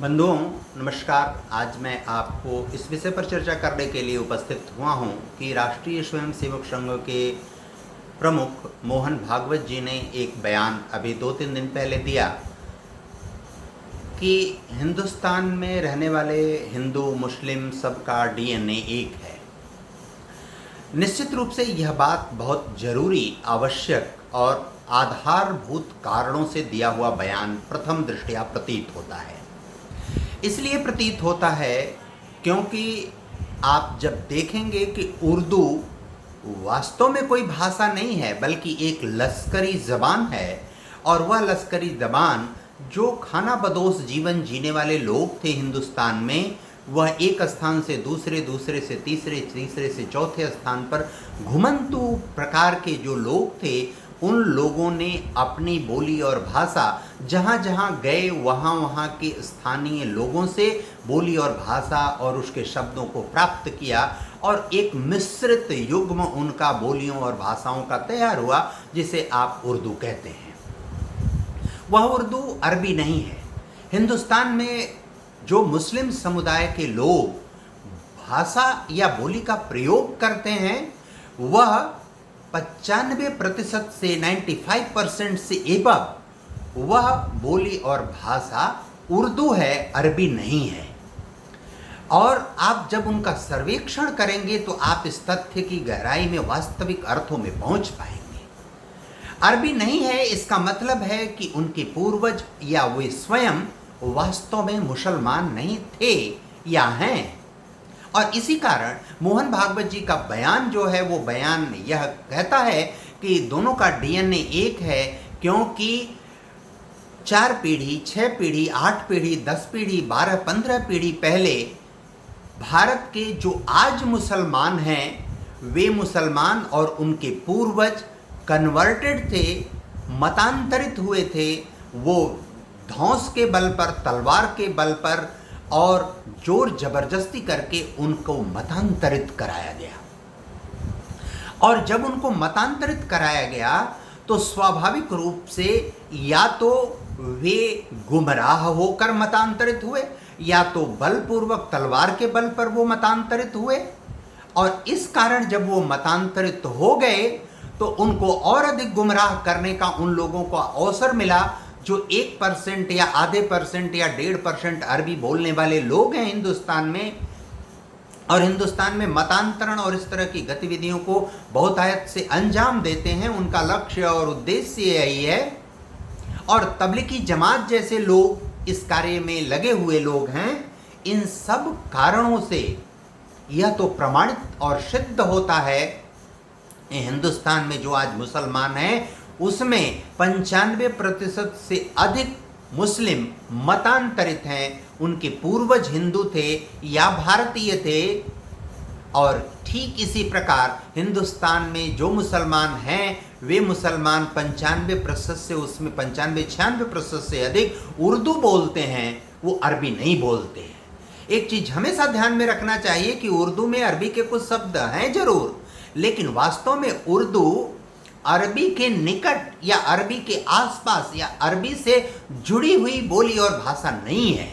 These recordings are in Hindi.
बंधुओं नमस्कार। आज मैं आपको इस विषय पर चर्चा करने के लिए उपस्थित हुआ हूं कि राष्ट्रीय स्वयंसेवक संघ के प्रमुख मोहन भागवत जी ने एक बयान अभी 2-3 दिन पहले दिया कि हिंदुस्तान में रहने वाले हिंदू मुस्लिम सबका डीएनए एक है। निश्चित रूप से यह बात बहुत जरूरी, आवश्यक और आधारभूत कारणों से दिया हुआ बयान प्रथम दृष्टया प्रतीत होता है। इसलिए प्रतीत होता है क्योंकि आप जब देखेंगे कि उर्दू वास्तव में कोई भाषा नहीं है बल्कि एक लश्करी ज़बान है, और वह लश्करी ज़बान जो खाना बदोश जीवन जीने वाले लोग थे हिंदुस्तान में, वह एक स्थान से दूसरे, दूसरे से तीसरे, तीसरे से चौथे स्थान पर घुमंतु प्रकार के जो लोग थे, उन लोगों ने अपनी बोली और भाषा जहाँ जहाँ गए वहाँ वहाँ के स्थानीय लोगों से बोली और भाषा और उसके शब्दों को प्राप्त किया और एक मिश्रित युग्म उनका बोलियों और भाषाओं का तैयार हुआ, जिसे आप उर्दू कहते हैं। वह उर्दू अरबी नहीं है। हिंदुस्तान में जो मुस्लिम समुदाय के लोग भाषा या बोली का प्रयोग करते हैं, वह 95% से 95% से एबव वह बोली और भाषा उर्दू है, अरबी नहीं है। और आप जब उनका सर्वेक्षण करेंगे तो आप इस तथ्य की गहराई में वास्तविक अर्थों में पहुंच पाएंगे। अरबी नहीं है इसका मतलब है कि उनके पूर्वज या वे स्वयं वास्तव में मुसलमान नहीं थे या हैं। और इसी कारण मोहन भागवत जी का बयान जो है, वो बयान यह कहता है कि दोनों का डीएनए एक है, क्योंकि 4 पीढ़ी, 6 पीढ़ी, 8 पीढ़ी, 10 पीढ़ी, 12, 15 पीढ़ी पहले भारत के जो आज मुसलमान हैं, वे मुसलमान और उनके पूर्वज कन्वर्टेड थे, मतांतरित हुए थे। वो धौंस के बल पर, तलवार के बल पर और जोर जबरदस्ती करके उनको मतांतरित कराया गया। और जब उनको मतांतरित कराया गया तो स्वाभाविक रूप से या तो वे गुमराह होकर मतांतरित हुए, या तो बलपूर्वक तलवार के बल पर वो मतांतरित हुए। और इस कारण जब वो मतांतरित हो गए तो उनको और अधिक गुमराह करने का उन लोगों को अवसर मिला जो 1% या आधे % या 1.5% अरबी बोलने वाले लोग हैं हिंदुस्तान में। और हिंदुस्तान में मतांतरण और इस तरह की गतिविधियों को बहुतायत से अंजाम देते हैं। उनका लक्ष्य और उद्देश्य यही है। और तबलीगी जमात जैसे लोग इस कार्य में लगे हुए लोग हैं। इन सब कारणों से यह तो प्रमाणित और सिद्ध होता है, हिंदुस्तान में जो आज मुसलमान हैं उसमें 95% से अधिक मुस्लिम मतांतरित हैं। उनके पूर्वज हिंदू थे या भारतीय थे। और ठीक इसी प्रकार हिंदुस्तान में जो मुसलमान हैं, वे मुसलमान 95% से, उसमें 95-96% से अधिक उर्दू बोलते हैं, वो अरबी नहीं बोलते हैं। एक चीज़ हमेशा ध्यान में रखना चाहिए कि उर्दू में अरबी के कुछ शब्द हैं जरूर, लेकिन वास्तव में उर्दू अरबी के निकट या अरबी के आसपास या अरबी से जुड़ी हुई बोली और भाषा नहीं है।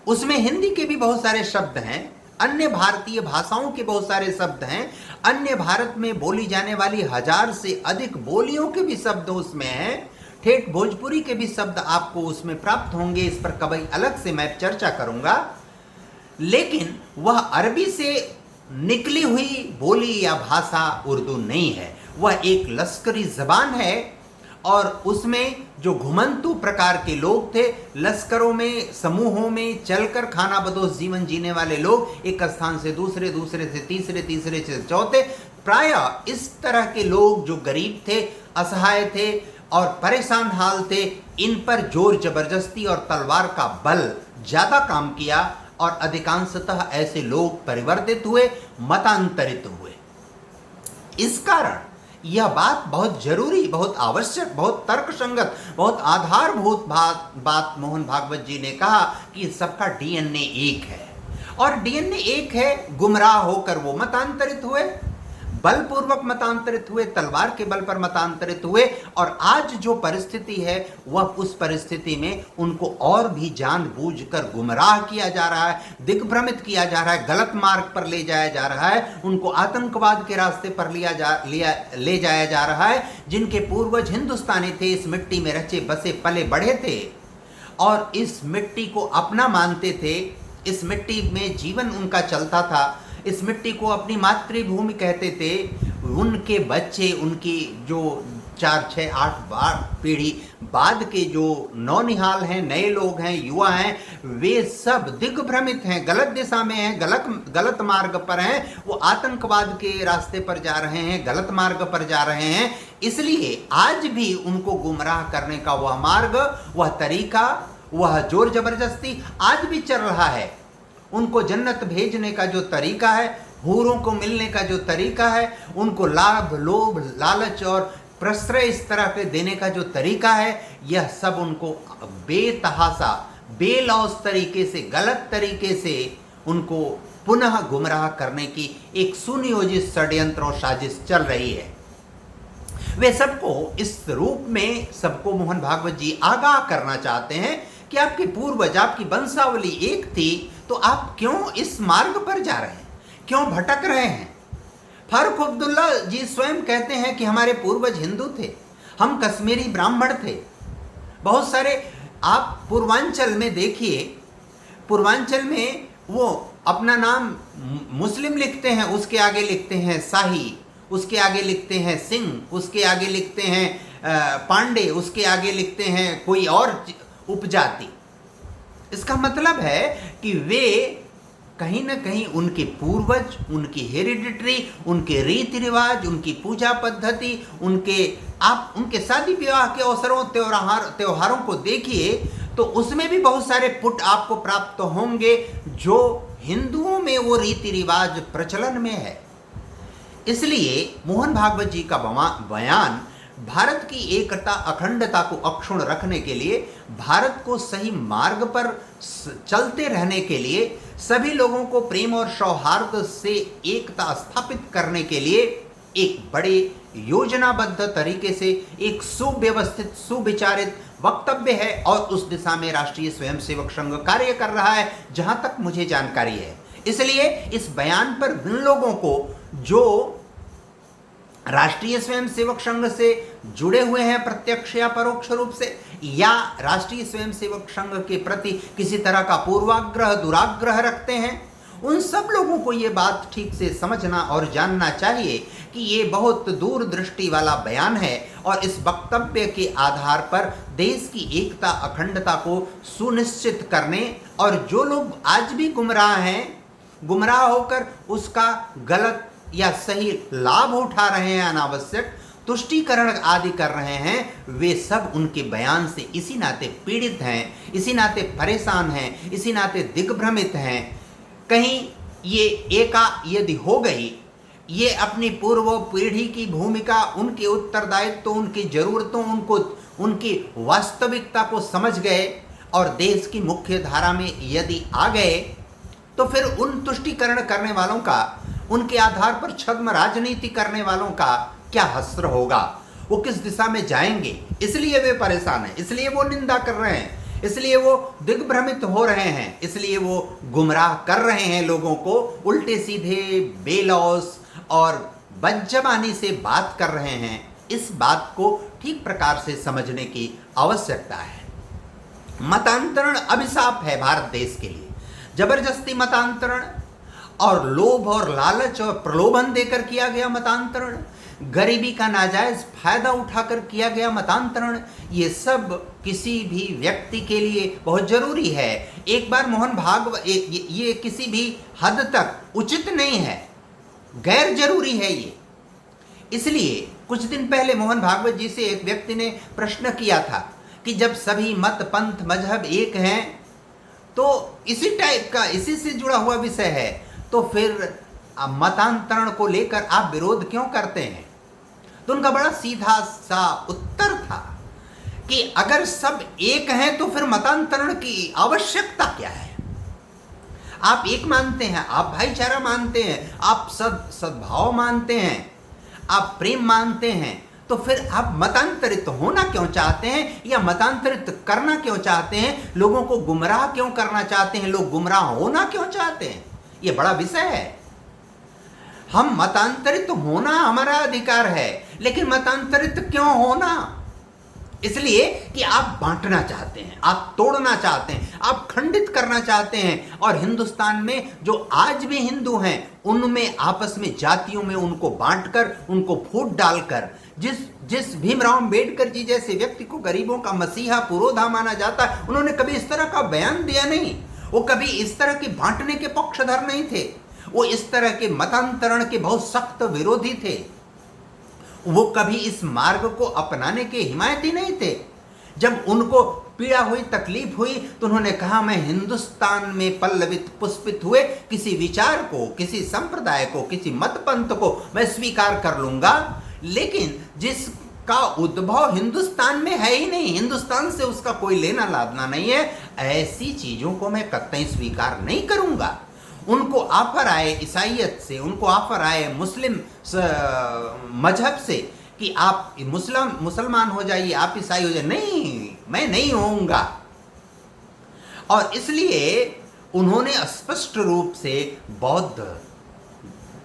उसमें हिंदी के भी बहुत सारे शब्द हैं, अन्य भारतीय भाषाओं के बहुत सारे शब्द हैं, अन्य भारत में बोली जाने वाली 1000 से अधिक बोलियों के भी शब्द उसमें हैं, ठेठ भोजपुरी के भी शब्द आपको उसमें प्राप्त होंगे। इस पर कभी अलग से मैं चर्चा करूंगा। लेकिन वह अरबी से निकली हुई बोली या भाषा उर्दू नहीं है, वह एक लश्करी ज़बान है। और उसमें जो घुमंतु प्रकार के लोग थे, लश्करों में, समूहों में चलकर खाना बदोश जीवन जीने वाले लोग, एक स्थान से दूसरे, दूसरे से तीसरे, तीसरे से चौथे, प्रायः इस तरह के लोग जो गरीब थे, असहाय थे और परेशान हाल थे, इन पर जोर जबरदस्ती और तलवार का बल ज़्यादा काम किया और अधिकांशतः ऐसे लोग परिवर्तित हुए, मतांतरित हुए। इस कारण यह बात बहुत जरूरी, बहुत आवश्यक, बहुत तर्कसंगत, बहुत आधारभूत बात मोहन भागवत जी ने कहा कि सबका डीएनए एक है। और डीएनए एक है, गुमराह होकर वो मतांतरित हुए, बलपूर्वक मतांतरित हुए, तलवार के बल पर मतांतरित हुए, और आज जो परिस्थिति है वह उस परिस्थिति में उनको और भी जानबूझकर गुमराह किया जा रहा है, दिग्भ्रमित किया जा रहा है, गलत मार्ग पर ले जाया जा रहा है, उनको आतंकवाद के रास्ते पर ले जाया जा रहा है। जिनके पूर्वज हिंदुस्तानी थे, इस मिट्टी में रचे बसे पले बढ़े थे और इस मिट्टी को अपना मानते थे, इस मिट्टी में जीवन उनका चलता था, इस मिट्टी को अपनी मातृभूमि कहते थे, उनके बच्चे, उनकी जो 4, 6, 8 पीढ़ी बाद के जो नौनिहाल हैं, नए लोग हैं, युवा हैं, वे सब दिग्भ्रमित हैं, गलत दिशा में हैं, गलत मार्ग पर हैं, वो आतंकवाद के रास्ते पर जा रहे हैं, गलत मार्ग पर जा रहे हैं। इसलिए आज भी उनको गुमराह करने का वह मार्ग, वह तरीका, वह जोर जबरदस्ती आज भी चल रहा है। उनको जन्नत भेजने का जो तरीका है, हूरों को मिलने का जो तरीका है, उनको लाभ, लोभ, लालच और प्रश्रय इस तरह के देने का जो तरीका है, यह सब उनको बेतहासा, बेलौस तरीके से, गलत तरीके से उनको पुनः गुमराह करने की एक सुनियोजित षड्यंत्र और साजिश चल रही है। वे सबको इस रूप में, सबको मोहन भागवत जी आगाह करना चाहते हैं कि आपके पूर्वज, आपकी वंशावली एक थी, तो आप क्यों इस मार्ग पर जा रहे हैं, क्यों भटक रहे हैं। फारूक अब्दुल्ला जी स्वयं कहते हैं कि हमारे पूर्वज हिंदू थे, हम कश्मीरी ब्राह्मण थे। बहुत सारे आप पूर्वांचल में देखिए, पूर्वांचल में वो अपना नाम मुस्लिम लिखते हैं, उसके आगे लिखते हैं शाही, उसके आगे लिखते हैं सिंह, उसके आगे लिखते हैं पांडे, उसके आगे लिखते हैं कोई और उपजाति। इसका मतलब है कि वे कहीं ना कहीं उनके पूर्वज, उनकी हेरिडिटरी, उनके रीति रिवाज, उनकी पूजा पद्धति, उनके शादी विवाह के अवसरों, त्योहारों को देखिए तो उसमें भी बहुत सारे पुट आपको प्राप्त होंगे जो हिंदुओं में वो रीति रिवाज प्रचलन में है। इसलिए मोहन भागवत जी का बयान भारत की एकता, अखंडता को अक्षुण्ण रखने के लिए, भारत को सही मार्ग पर चलते रहने के लिए, सभी लोगों को प्रेम और सौहार्द से एकता स्थापित करने के लिए एक बड़े योजनाबद्ध तरीके से एक सुव्यवस्थित, सुविचारित वक्तव्य है और उस दिशा में राष्ट्रीय स्वयंसेवक संघ कार्य कर रहा है, जहां तक मुझे जानकारी है। इसलिए इस बयान पर उन लोगों को जो राष्ट्रीय स्वयंसेवक संघ से जुड़े हुए हैं प्रत्यक्ष या परोक्ष रूप से, या राष्ट्रीय स्वयंसेवक संघ के प्रति किसी तरह का पूर्वाग्रह, दुराग्रह रखते हैं, उन सब लोगों को ये बात ठीक से समझना और जानना चाहिए कि ये बहुत दूरदृष्टि वाला बयान है और इस वक्तव्य के आधार पर देश की एकता, अखंडता को सुनिश्चित करने, और जो लोग आज भी गुमराह हैं, गुमराह होकर उसका गलत या सही लाभ उठा रहे हैं, अनावश्यक तुष्टीकरण आदि कर रहे हैं, वे सब उनके बयान से इसी नाते पीड़ित हैं, इसी नाते परेशान हैं, इसी नाते दिग्भ्रमित हैं। कहीं ये एका यदि हो गई, ये अपनी पूर्व पीढ़ी की भूमिका, उनके उत्तरदायित्व, उनकी जरूरतों, उनकी वास्तविकता को समझ गए और देश की मुख्य धारा में यदि आ गए, तो फिर उन तुष्टीकरण करने वालों का, उनके आधार पर छद्म राजनीति करने वालों का क्या हश्र होगा, वो किस दिशा में जाएंगे। इसलिए वे परेशान हैं, इसलिए वो निंदा कर रहे हैं, इसलिए वो दिग्भ्रमित हो रहे हैं, इसलिए वो गुमराह कर रहे हैं लोगों को, उल्टे सीधे, बेलौस और बदजबानी से बात कर रहे हैं। इस बात को ठीक प्रकार से समझने की आवश्यकता है। मतांतरण अभिशाप है भारत देश के लिए। जबरदस्ती मतांतरण और लोभ और लालच और प्रलोभन देकर किया गया मतांतरण, गरीबी का नाजायज फायदा उठाकर किया गया मतांतरण, ये सब किसी भी व्यक्ति के लिए बहुत जरूरी है। एक बार मोहन भागवत, ये किसी भी हद तक उचित नहीं है, गैर जरूरी है ये। इसलिए कुछ दिन पहले मोहन भागवत जी से एक व्यक्ति ने प्रश्न किया था कि जब सभी मत, पंथ, मजहब एक हैं, तो इसी टाइप का, इसी से जुड़ा हुआ विषय है, तो फिर मतांतरण को लेकर आप विरोध क्यों करते हैं? तो उनका बड़ा सीधा सा उत्तर था कि अगर सब एक हैं तो फिर मतांतरण की आवश्यकता क्या है? आप एक मानते हैं, आप भाईचारा मानते हैं, आप सद्भाव मानते हैं, आप प्रेम मानते हैं, तो फिर आप मतांतरित होना क्यों चाहते हैं या मतांतरित करना क्यों चाहते हैं? लोगों को गुमराह क्यों करना चाहते हैं? लोग गुमराह होना क्यों चाहते हैं? यह बड़ा विषय है। हम मतांतरित होना हमारा अधिकार है, लेकिन मतांतरित क्यों होना? इसलिए कि आप बांटना चाहते हैं, आप तोड़ना चाहते हैं, आप खंडित करना चाहते हैं। और हिंदुस्तान में जो आज भी हिंदू हैं, उनमें आपस में जातियों में उनको बांटकर, उनको फूट डालकर, जिस भीमराव अंबेडकर जी जैसे व्यक्ति को गरीबों का मसीहा पुरोधा माना जाता है, उन्होंने कभी इस तरह का बयान दिया नहीं। वो कभी इस तरह के बांटने के पक्षधर नहीं थे। वो इस तरह के मतांतरण के बहुत सख्त विरोधी थे। वो कभी इस मार्ग को अपनाने के हिमायती नहीं थे। जब उनको पीड़ा हुई, तकलीफ हुई, तो उन्होंने कहा, मैं हिंदुस्तान में पल्लवित पुष्पित हुए किसी विचार को, किसी संप्रदाय को, किसी मत पंथ को मैं स्वीकार कर लूंगा, लेकिन जिसका उद्भव हिंदुस्तान में है ही नहीं, हिंदुस्तान से उसका कोई लेना लादना नहीं है, ऐसी चीजों को मैं कतई स्वीकार नहीं करूंगा। उनको ऑफर आए ईसाइयत से, उनको ऑफर आए मुस्लिम मजहब से कि आप मुसलमान हो जाइए, आप ईसाई हो जाइए, नहीं, मैं नहीं होऊंगा। और इसलिए उन्होंने स्पष्ट रूप से बौद्ध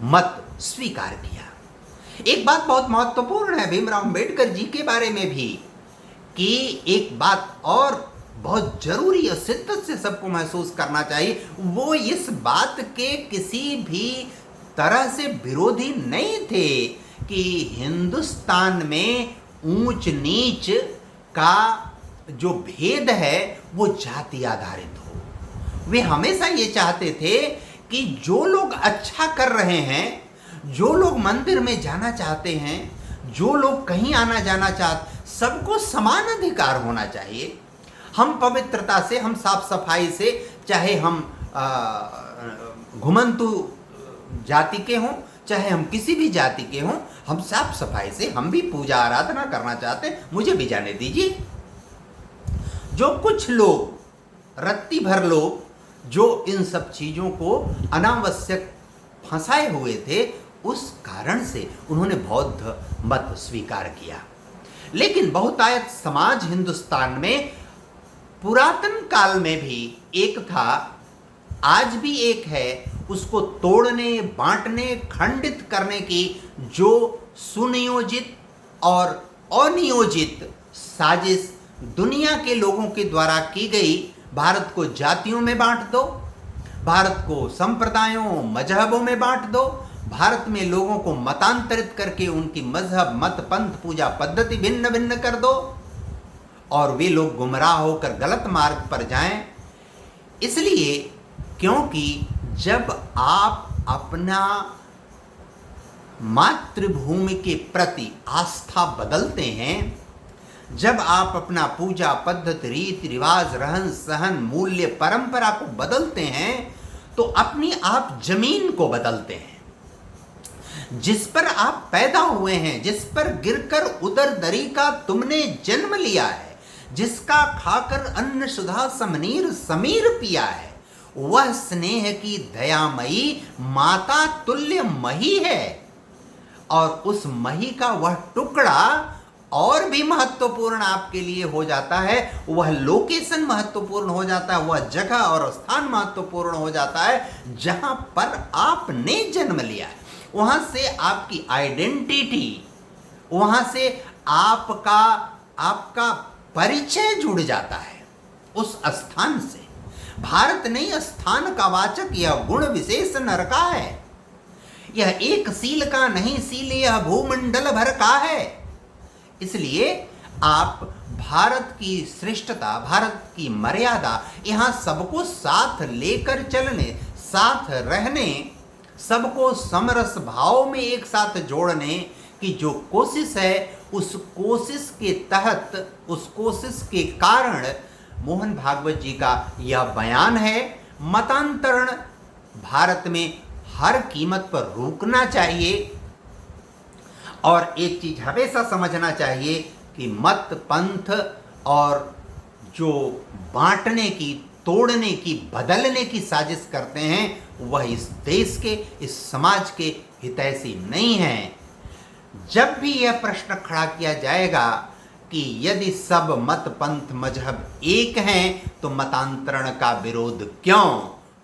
मत स्वीकार किया। एक बात बहुत महत्वपूर्ण है भीमराव अंबेडकर जी के बारे में भी, कि एक बात और बहुत जरूरी है, शिद्दत से सबको महसूस करना चाहिए, वो इस बात के किसी भी तरह से विरोधी नहीं थे कि हिंदुस्तान में ऊंच नीच का जो भेद है वो जाति आधारित हो। वे हमेशा ये चाहते थे कि जो लोग अच्छा कर रहे हैं, जो लोग मंदिर में जाना चाहते हैं, जो लोग कहीं आना जाना चाहते, सबको समान अधिकार होना चाहिए। हम पवित्रता से, हम साफ सफाई से, चाहे हम घुमंतु जाति के हों, चाहे हम किसी भी जाति के हों, हम साफ सफाई से, हम भी पूजा आराधना करना चाहते हैं, मुझे भी जाने दीजिए। जो कुछ लोग, रत्ती भर लोग जो इन सब चीज़ों को अनावश्यक फंसाए हुए थे, उस कारण से उन्होंने बौद्ध मत स्वीकार किया। लेकिन बहुतायत समाज हिंदुस्तान में पुरातन काल में भी एक था, आज भी एक है। उसको तोड़ने, बांटने, खंडित करने की जो सुनियोजित और अनियोजित साजिश दुनिया के लोगों के द्वारा की गई। भारत को जातियों में बांट दो, भारत को संप्रदायों, मजहबों में बांट दो, भारत में लोगों को मतांतरित करके उनकी मजहब, मत, पंथ, पूजा पद्धति भिन्न भिन्न कर दो और वे लोग गुमराह होकर गलत मार्ग पर जाएं। इसलिए क्योंकि जब आप अपना मातृभूमि के प्रति आस्था बदलते हैं, जब आप अपना पूजा पद्धति, रीति रिवाज, रहन सहन, मूल्य, परंपरा को बदलते हैं, तो अपनी आप जमीन को बदलते हैं जिस पर आप पैदा हुए हैं, जिस पर गिरकर उदर दरी का तुमने जन्म लिया है, जिसका खाकर अन्न सुधा समनीर समीर पिया है, वह स्नेह की दयामयी माता तुल्य मही है। और उस मही का वह टुकड़ा और भी महत्वपूर्ण आपके लिए हो जाता है, वह लोकेशन महत्वपूर्ण हो जाता है, वह जगह और स्थान महत्वपूर्ण हो जाता है जहां पर आपने जन्म लिया है। वहां से आपकी आइडेंटिटी, वहां से आपका परिचय जुड़ जाता है उस स्थान से। भारत नहीं, स्थान का वाचक यह गुण विशेष नर का है। यह एक सील का नहीं, सील यह भूमंडल भर का है। इसलिए आप भारत की श्रेष्ठता, भारत की मर्यादा, यहाँ सबको साथ लेकर चलने, साथ रहने, सबको समरस भाव में एक साथ जोड़ने की जो कोशिश है, उस कोशिश के तहत, उस कोशिश के कारण मोहन भागवत जी का यह बयान है। मतांतरण भारत में हर कीमत पर रोकना चाहिए। और एक चीज हमेशा समझना चाहिए कि मत, पंथ और जो बांटने की, तोड़ने की, बदलने की साजिश करते हैं, वह इस देश के, इस समाज के हितैषी नहीं हैं। जब भी यह प्रश्न खड़ा किया जाएगा कि यदि सब मत पंथ मजहब एक हैं तो मतांतरण का विरोध क्यों,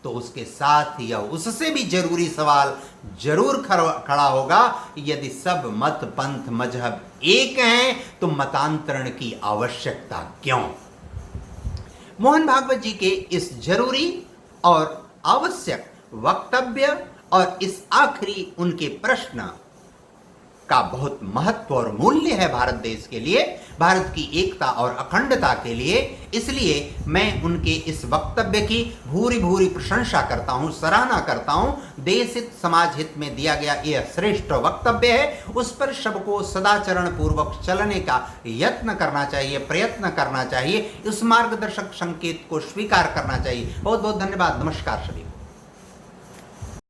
तो उसके साथ या उससे भी जरूरी सवाल जरूर खड़ा होगा, यदि सब मत पंथ मजहब एक हैं तो मतांतरण की आवश्यकता क्यों। मोहन भागवत जी के इस जरूरी और आवश्यक वक्तव्य और इस आखिरी उनके प्रश्न का बहुत महत्व और मूल्य है भारत देश के लिए, भारत की एकता और अखंडता के लिए। इसलिए मैं उनके इस वक्तव्य की भूरी भूरी प्रशंसा करता हूं, सराहना करता हूं। देश हित समाज हित में दिया गया यह श्रेष्ठ वक्तव्य है, उस पर सबको सदाचरण पूर्वक चलने का यत्न करना चाहिए, प्रयत्न करना चाहिए, उस मार्गदर्शक संकेत को स्वीकार करना चाहिए। बहुत बहुत धन्यवाद। नमस्कार सभी।